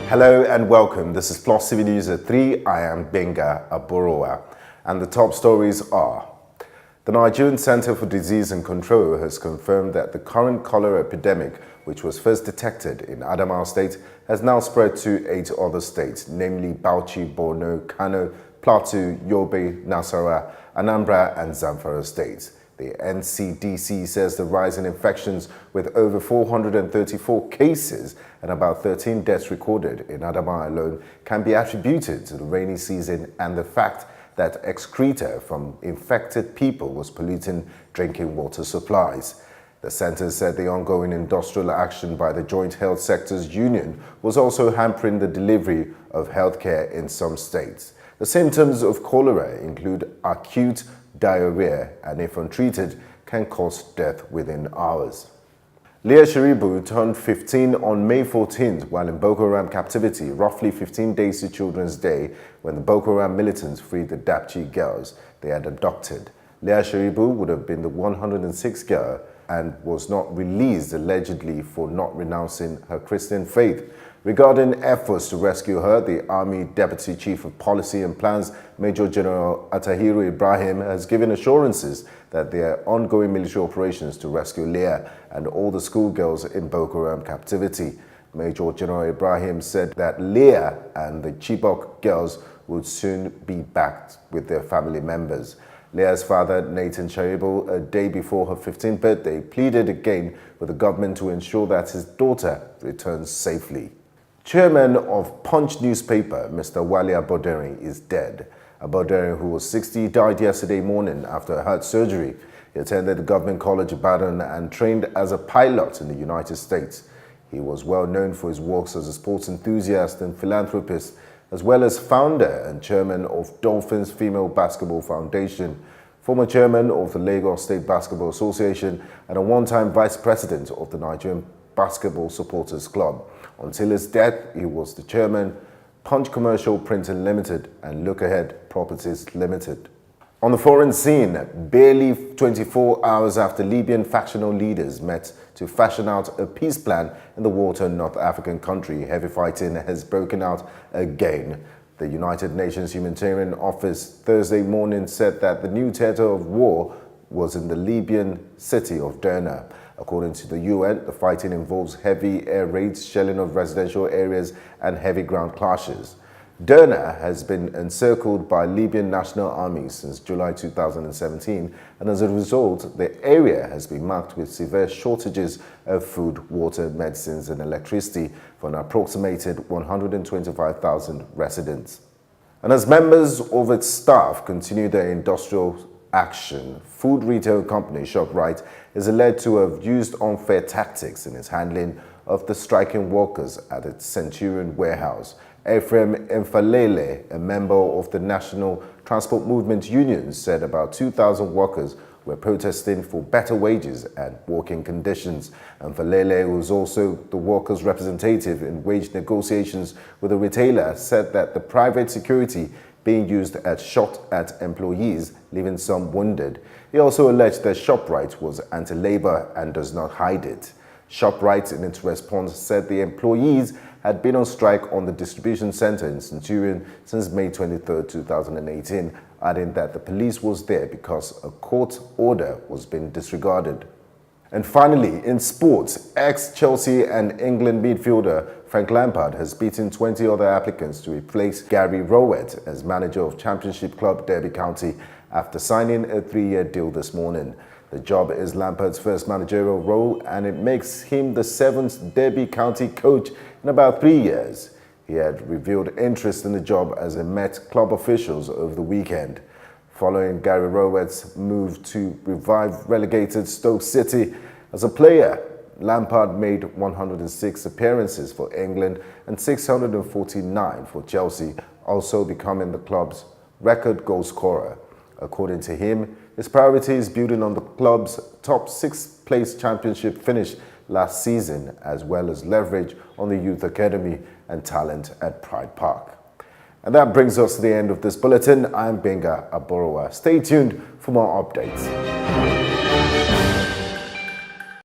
Hello and welcome. This is Plus TV News at 3. I am Benga Aborowa. And the top stories are: the Nigerian Center for Disease and Control has confirmed that the current cholera epidemic, which was first detected in Adamawa State, has now spread to 8 other states, namely Bauchi, Borno, Kano, Plateau, Yobe, Nasarawa, Anambra and Zamfara states. The NCDC says the rise in infections, with over 434 cases and about 13 deaths recorded in Adamawa alone, can be attributed to the rainy season and the fact that excreta from infected people was polluting drinking water supplies. The center said the ongoing industrial action by the Joint Health Sectors Union was also hampering the delivery of healthcare in some states. The symptoms of cholera include acute diarrhea and, if untreated, can cause death within hours. Leah Sharibu turned 15 on May 14th while in Boko Haram captivity, roughly 15 days to Children's Day, when the Boko Haram militants freed the Dapchi girls they had abducted. Leah Sharibu would have been the 106th girl and was not released allegedly for not renouncing her Christian faith. Regarding efforts to rescue her, the Army Deputy Chief of Policy and Plans, Major General Atahiru Ibrahim, has given assurances that there are ongoing military operations to rescue Leah and all the schoolgirls in Boko Haram captivity. Major General Ibrahim said that Leah and the Chibok girls would soon be back with their family members. Leah's father, Nathan Sharibu, a day before her 15th birthday, pleaded again with the government to ensure that his daughter returns safely. Chairman of Punch newspaper, Mr. Wale Aboderin, is dead. Aboderin, who was 60, died yesterday morning after a heart surgery. He attended the Government College Ibadan and trained as a pilot in the United States. He was well known for his works as a sports enthusiast and philanthropist, as well as founder and chairman of Dolphins Female Basketball Foundation, former chairman of the Lagos State Basketball Association, and a one-time vice president of the Nigerian Basketball Supporters Club. Until his death, he was the chairman, Punch Commercial Printing Limited and Look Ahead Properties Limited. On the foreign scene, barely 24 hours after Libyan factional leaders met to fashion out a peace plan in the war-torn North African country, heavy fighting has broken out again. The United Nations Humanitarian Office Thursday morning said that the new theater of war was in the Libyan city of Derna. According to the UN, the fighting involves heavy air raids, shelling of residential areas, and heavy ground clashes. Derna has been encircled by Libyan National Army since July 2017, and as a result, the area has been marked with severe shortages of food, water, medicines, and electricity for an approximated 125,000 residents. And as members of its staff continue their industrial action, food retail company ShopRite is alleged to have used unfair tactics in its handling of the striking workers at its Centurion warehouse. Ephraim Mfalele, a member of the National Transport Movement Union, said about 2,000 workers were protesting for better wages and working conditions. Mfalele, who was also the workers' representative in wage negotiations with the retailer, said that the private security being used as shot at employees, leaving some wounded. He also alleged that ShopRite was anti-labor and does not hide it. ShopRite, in its response, said the employees had been on strike on the distribution center in Centurion since May 23, 2018, adding that the police was there because a court order was being disregarded. And finally, in sports, ex-Chelsea and England midfielder Frank Lampard has beaten 20 other applicants to replace Gary Rowett as manager of Championship club Derby County after signing a 3-year deal this morning. The job is Lampard's first managerial role, and it makes him the 7th Derby County coach in about 3 years. He had revealed interest in the job as he met club officials over the weekend. Following Gary Rowett's move to revive relegated Stoke City, as a player, Lampard made 106 appearances for England and 649 for Chelsea, also becoming the club's record goal scorer. According to him, his priority is building on the club's top 6-place championship finish last season, as well as leverage on the youth academy and talent at Pride Park. And that brings us to the end of this bulletin. I'm Benga Aborowa. Stay tuned for more updates.